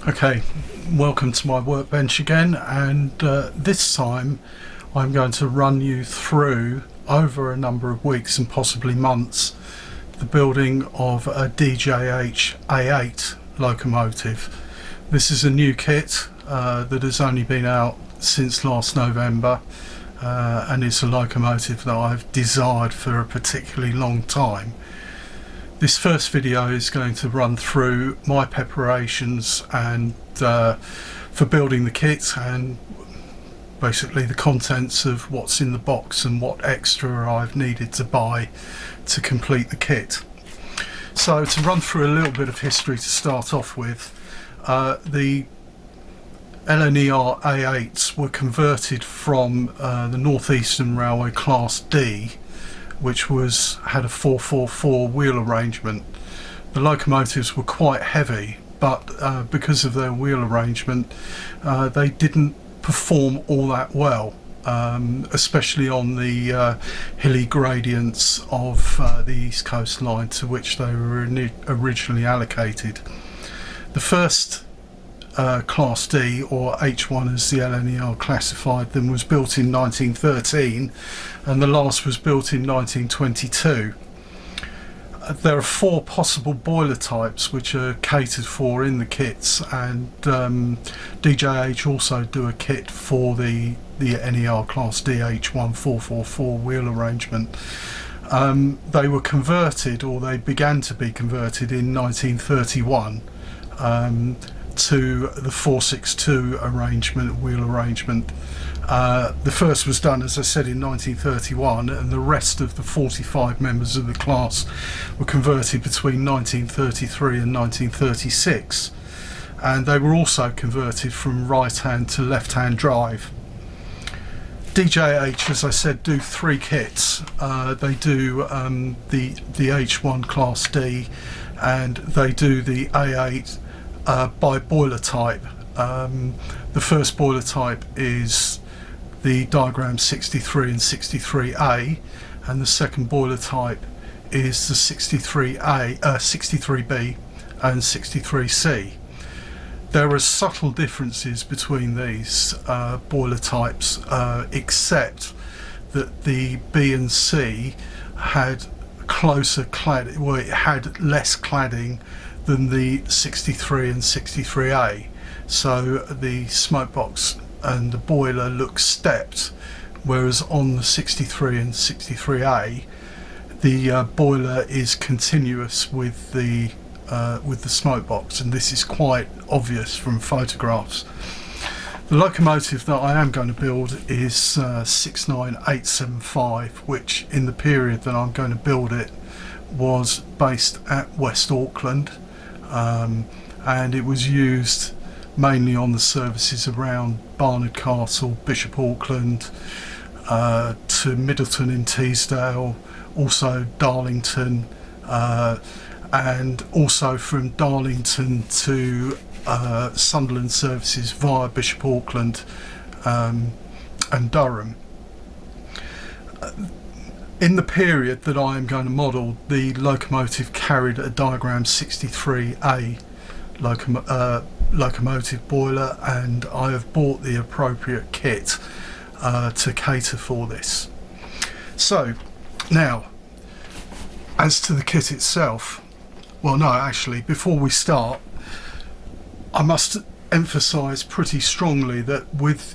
Okay, welcome to my workbench again, and this time I'm going to run you through, over a number of weeks and possibly months, the building of a DJH A8 locomotive. This is a new kit that has only been out since last November, and it's a locomotive that I've desired for a particularly long time. This first video is going to run through my preparations and for building the kit, and basically the contents of what's in the box and what extra I've needed to buy to complete the kit. So to run through a little bit of history to start off with, the LNER A8s were converted from the North Eastern Railway Class D, which had a 444 wheel arrangement. The locomotives were quite heavy, but because of their wheel arrangement, they didn't perform all that well, especially on the hilly gradients of the East Coast Line to which they were originally allocated. The first Class D, or H1 as the LNER classified them, was built in 1913, and the last was built in 1922. There are 4 possible boiler types which are catered for in the kits, and DJH also do a kit for the NER Class D H1 444 wheel arrangement. They were converted, or they began to be converted, in 1931 to the 462 wheel arrangement. The first was done, as I said, in 1931, and the rest of the 45 members of the class were converted between 1933 and 1936, and they were also converted from right-hand to left-hand drive. DJH, as I said, do 3 kits. They do the H1 Class D, and they do the A8 by boiler type. The first boiler type is the diagram 63 and 63A, and the second boiler type is the 63A, 63B and 63C. There are subtle differences between these boiler types, except that the B and C had closer cladding, well, it had less cladding than the 63 and 63A, so the smoke box and the boiler look stepped, whereas on the 63 and 63A the boiler is continuous with the smoke box, and this is quite obvious from photographs. The locomotive that I am going to build is 69875, which in the period that I'm going to build it was based at West Auckland, and it was used mainly on the services around Barnard Castle, Bishop Auckland, to Middleton in Teesdale, also Darlington, and also from Darlington to Sunderland services via Bishop Auckland and Durham. In the period that I am going to model, the locomotive carried a diagram 63A locomotive boiler, and I have bought the appropriate kit to cater for this. So now, as to the kit itself, well, no, actually, before we start, I must emphasize pretty strongly that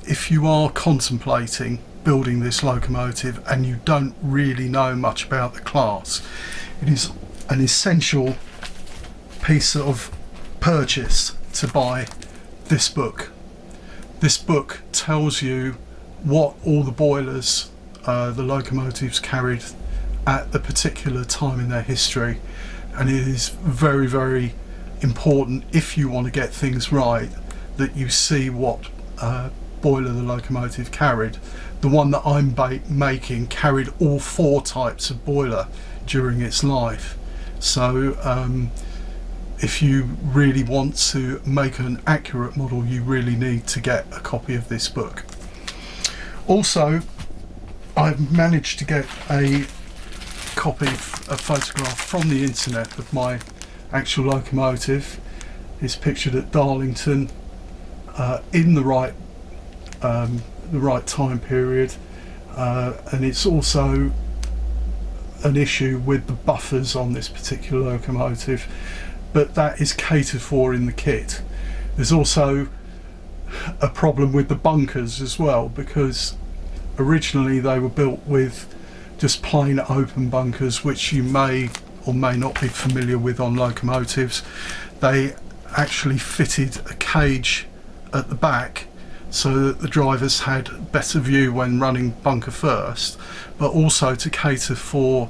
if you are contemplating building this locomotive and you don't really know much about the class, it is an essential piece of purchase to buy this book. This book tells you what all the boilers the locomotives carried at the particular time in their history, and it is very, very important, if you want to get things right, that you see what boiler the locomotive carried. The one that I'm making carried all 4 types of boiler during its life, so if you really want to make an accurate model, you really need to get a copy of this book. Also, I've managed to get a copy, a photograph from the internet of my actual locomotive, It's pictured at Darlington in the right time period, and it's also an issue with the buffers on this particular locomotive, but that is catered for in the kit. There's also a problem with the bunkers as well, because originally they were built with just plain open bunkers, which you may or may not be familiar with on locomotives. They actually fitted a cage at the back so that the drivers had better view when running bunker first, but also to cater for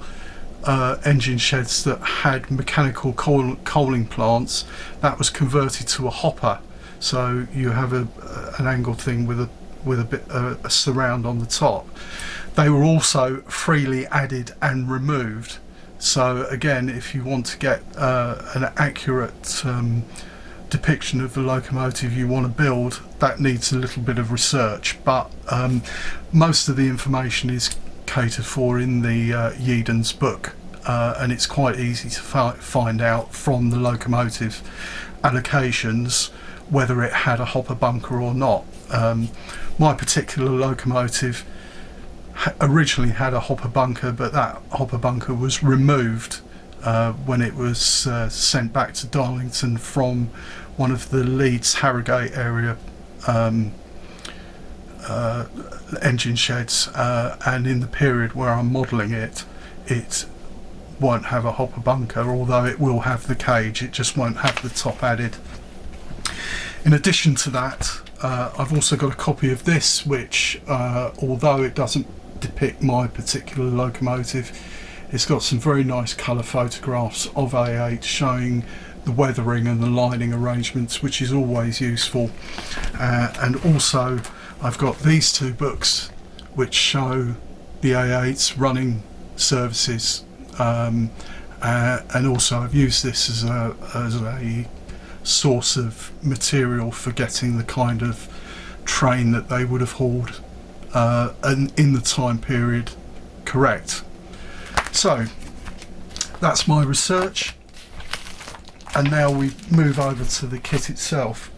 engine sheds that had mechanical coaling plants. That was converted to a hopper, so you have an angled thing with a surround on the top. They were also freely added and removed, so again, if you want to get an accurate depiction of the locomotive you want to build, that needs a little bit of research, but most of the information is catered for in the Yeadon's book, and it's quite easy to find out from the locomotive allocations whether it had a hopper bunker or not. My particular locomotive originally had a hopper bunker, but that hopper bunker was removed when it was sent back to Darlington from one of the Leeds Harrogate area engine sheds, and in the period where I'm modelling it, it won't have a hopper bunker, although it will have the cage. It just won't have the top added. In addition to that, I've also got a copy of this, which although it doesn't depict my particular locomotive, it's got some very nice colour photographs of A8 showing the weathering and the lining arrangements, which is always useful. And also I've got these two books which show the A8's running services, and also I've used this as a source of material for getting the kind of train that they would have hauled and in the time period correct. So that's my research, and now we move over to the kit itself.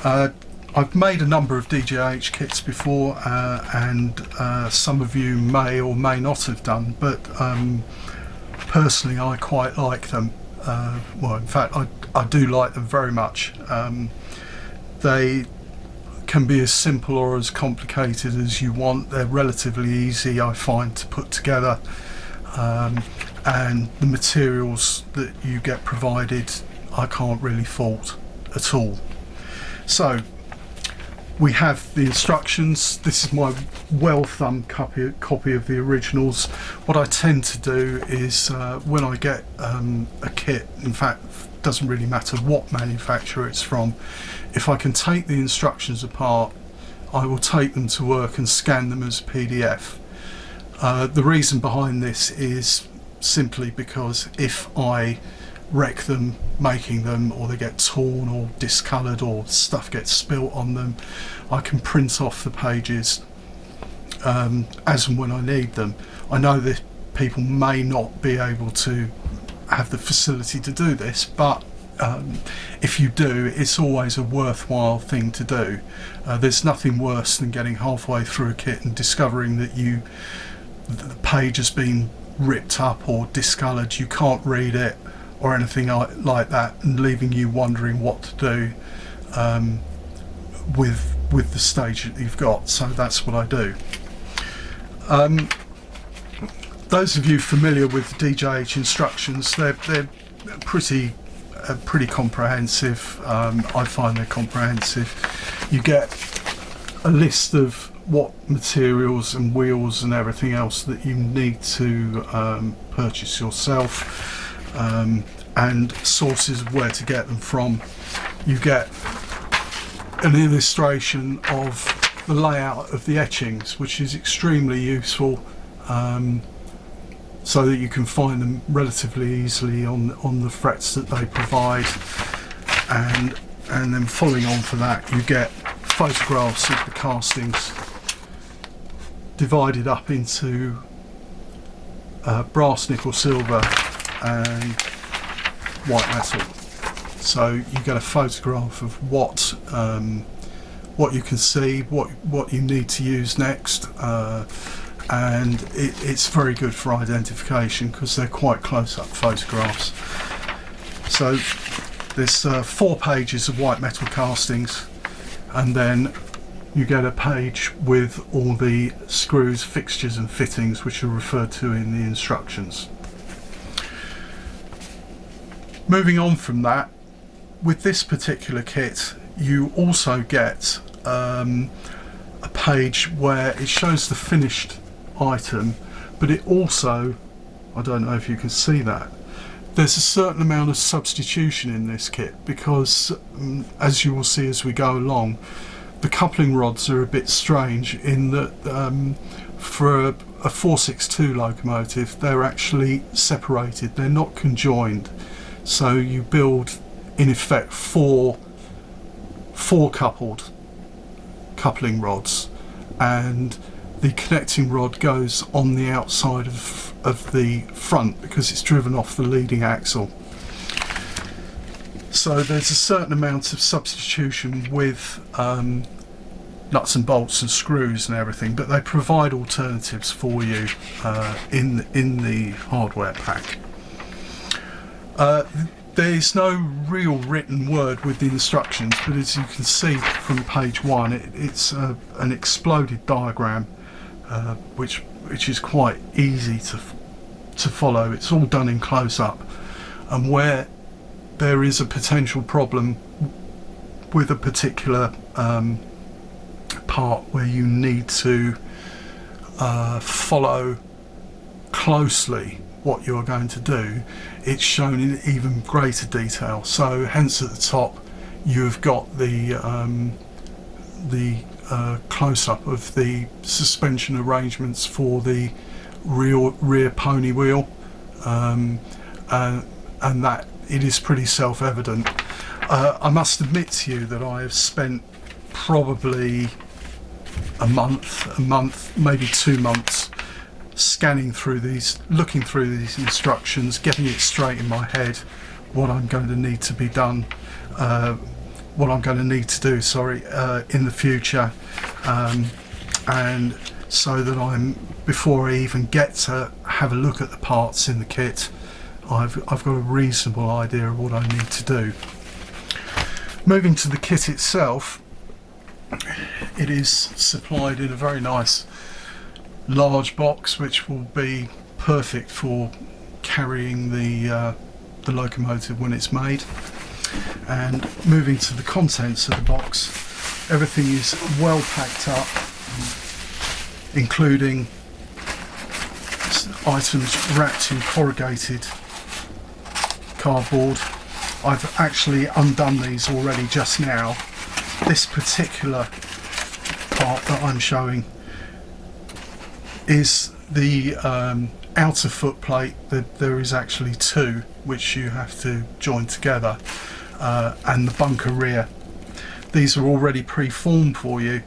I've made a number of DJH kits before, and some of you may or may not have done, but personally I quite like them. Well, in fact I do like them very much. They can be as simple or as complicated as you want. They're relatively easy, I find, to put together, and the materials that you get provided I can't really fault at all. So we have the instructions. This is my well-thumbed copy of the originals. What I tend to do is when I get a kit, in fact it doesn't really matter what manufacturer it's from, if I can take the instructions apart, I will take them to work and scan them as PDF. The reason behind this is simply because if I wreck them making them, or they get torn or discoloured or stuff gets spilt on them, I can print off the pages as and when I need them. I know that people may not be able to have the facility to do this, but if you do, it's always a worthwhile thing to do. There's nothing worse than getting halfway through a kit and discovering that the page has been ripped up or discoloured, you can't read it or anything like that, and leaving you wondering what to do with the stage that you've got. So that's what I do. Those of you familiar with the DJH instructions, they're pretty comprehensive. I find they're comprehensive. You get a list of what materials and wheels and everything else that you need to purchase yourself, and sources of where to get them from. You get an illustration of the layout of the etchings, which is extremely useful, so that you can find them relatively easily on the frets that they provide. And then following on for that, you get photographs of the castings divided up into brass, nickel, silver and white metal. So you get a photograph of what you can see, what you need to use next, and it's very good for identification because they're quite close-up photographs. So there's 4 pages of white metal castings, and then you get a page with all the screws, fixtures and fittings which are referred to in the instructions. Moving on from that, with this particular kit you also get a page where it shows the finished item, but it also, I don't know if you can see that, there's a certain amount of substitution in this kit because as you will see as we go along, the coupling rods are a bit strange in that for a 462 locomotive they're actually separated, they're not conjoined, so you build in effect four coupled coupling rods, and the connecting rod goes on the outside of the front because it's driven off the leading axle. So there's a certain amount of substitution with nuts and bolts and screws and everything, but they provide alternatives for you in the hardware pack. There's no real written word with the instructions, but as you can see from page 1, it's an exploded diagram, which is quite easy to follow. It's all done in close-up, and where there is a potential problem with a particular part where you need to follow closely what you're going to do, it's shown in even greater detail. So hence at the top you've got the close-up of the suspension arrangements for the rear pony wheel, and that it is pretty self-evident. I must admit to you that I have spent probably a month, maybe 2 months scanning through these, looking through these instructions, getting it straight in my head what I'm going to need to be done, what I'm going to need to do, sorry, in the future, and so that before I even get to have a look at the parts in the kit, I've got a reasonable idea of what I need to do. Moving to the kit itself, it is supplied in a very nice large box which will be perfect for carrying the locomotive when it's made. And moving to the contents of the box, everything is well packed up, including items wrapped in corrugated cardboard. I've actually undone these already just now. This particular part that I'm showing is the outer foot plate. There is actually 2 which you have to join together, and the bunker rear. These are already pre-formed for you,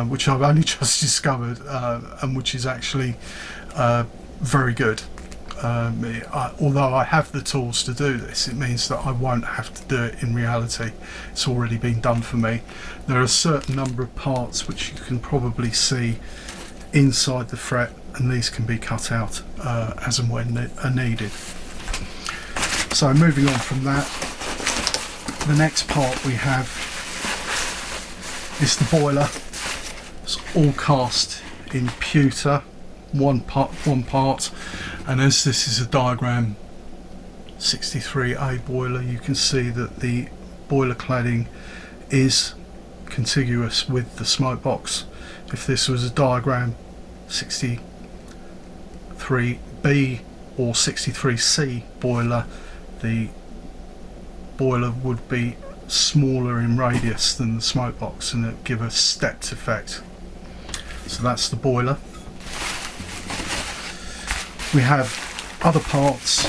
which I've only just discovered, and which is actually very good. Although I have the tools to do this, it means that I won't have to do it in reality. It's already been done for me. There are a certain number of parts which you can probably see inside the fret, and these can be cut out as and when are needed. So moving on from that, the next part we have is the boiler. It's all cast in pewter, one part, and as this is a diagram 63A boiler, you can see that the boiler cladding is contiguous with the smoke box. If this was a diagram 63B or 63C boiler, the boiler would be smaller in radius than the smoke box, and it would give a stepped effect. So that's the boiler. We have other parts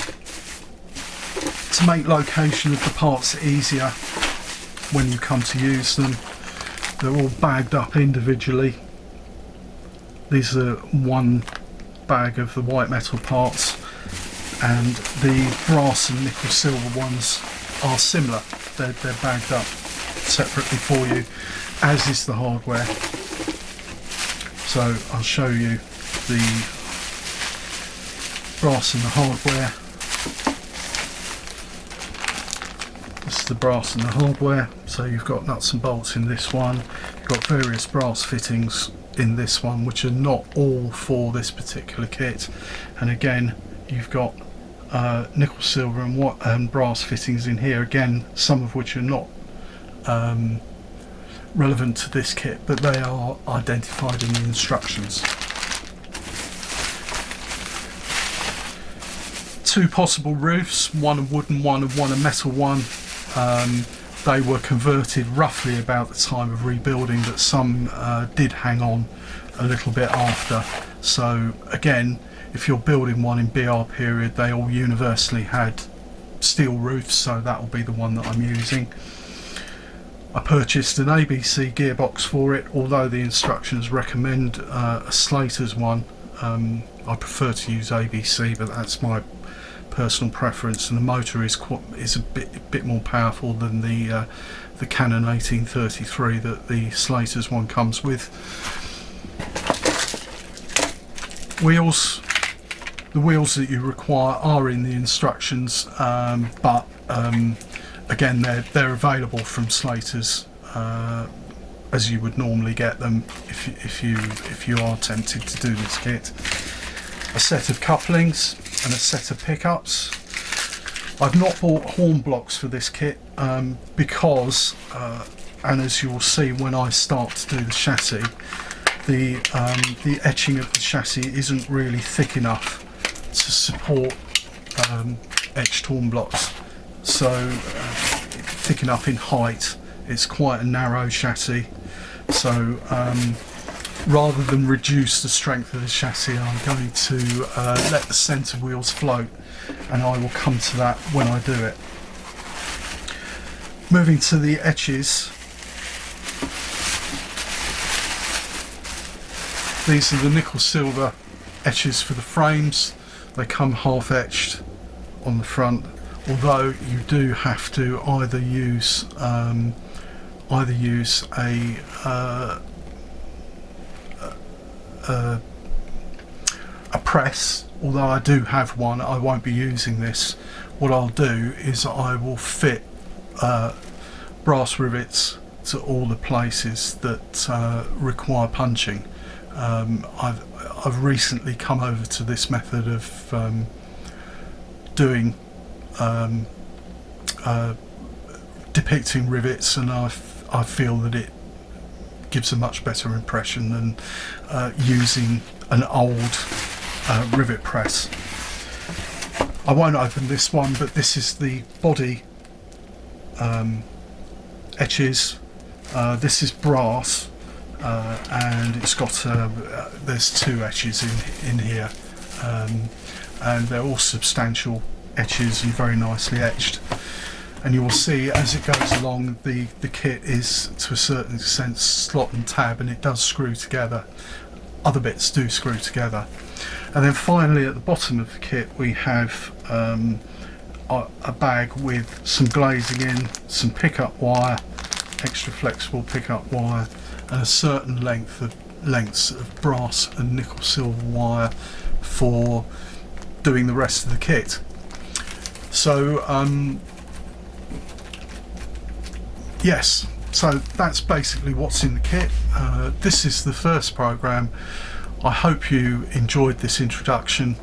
to make location of the parts easier when you come to use them. They're all bagged up individually. These are one bag of the white metal parts, and the brass and nickel silver ones are similar. they're bagged up separately for you, as is the hardware. So I'll show you the brass and the hardware. This is the brass and the hardware. So you've got nuts and bolts in this one. You've got various brass fittings in this one, which are not all for this particular kit. And again, you've got nickel, silver and brass fittings in here, again some of which are not relevant to this kit, but they are identified in the instructions. Two possible roofs, one a wooden one and one a metal one. They were converted roughly about the time of rebuilding, but some did hang on a little bit after. So again, if you're building one in BR period, they all universally had steel roofs, so that will be the one that I'm using. I purchased an ABC gearbox for it, although the instructions recommend a Slater's one. I prefer to use ABC, but that's my personal preference, and the motor is a bit more powerful than the Canon 1833 that the Slater's one comes with. Wheels. The wheels that you require are in the instructions, but again, they're available from Slater's as you would normally get them if you are tempted to do this kit. A set of couplings and a set of pickups. I've not bought horn blocks for this kit because, and as you will see when I start to do the chassis, the etching of the chassis isn't really thick enough to support etched horn blocks. So thick enough in height. It's quite a narrow chassis. So rather than reduce the strength of the chassis, I'm going to let the centre wheels float, and I will come to that when I do it. Moving to the etches. These are the nickel silver etches for the frames. They come half etched on the front, although you do have to either use a press. Although I do have one, I won't be using this. What I'll do is I will fit brass rivets to all the places that require punching. I've recently come over to this method of doing depicting rivets, and I feel that it gives a much better impression than using an old rivet press. I won't open this one, but this is the body etches. This is brass, and it's got there's two etches in here, and they're all substantial etches and very nicely etched. And you will see as it goes along, the kit is to a certain extent slot and tab, and it does screw together. Other bits do screw together. And then finally at the bottom of the kit we have a bag with some glazing in, some pickup wire, extra flexible pickup wire, and a certain lengths of brass and nickel silver wire for doing the rest of the kit. So yes, so that's basically what's in the kit. This is the first program. I hope you enjoyed this introduction,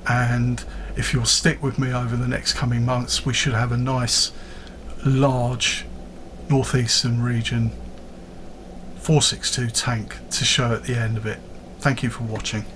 and if you'll stick with me over the next coming months, we should have a nice large northeastern region 462 tank to show at the end of it. Thank you for watching.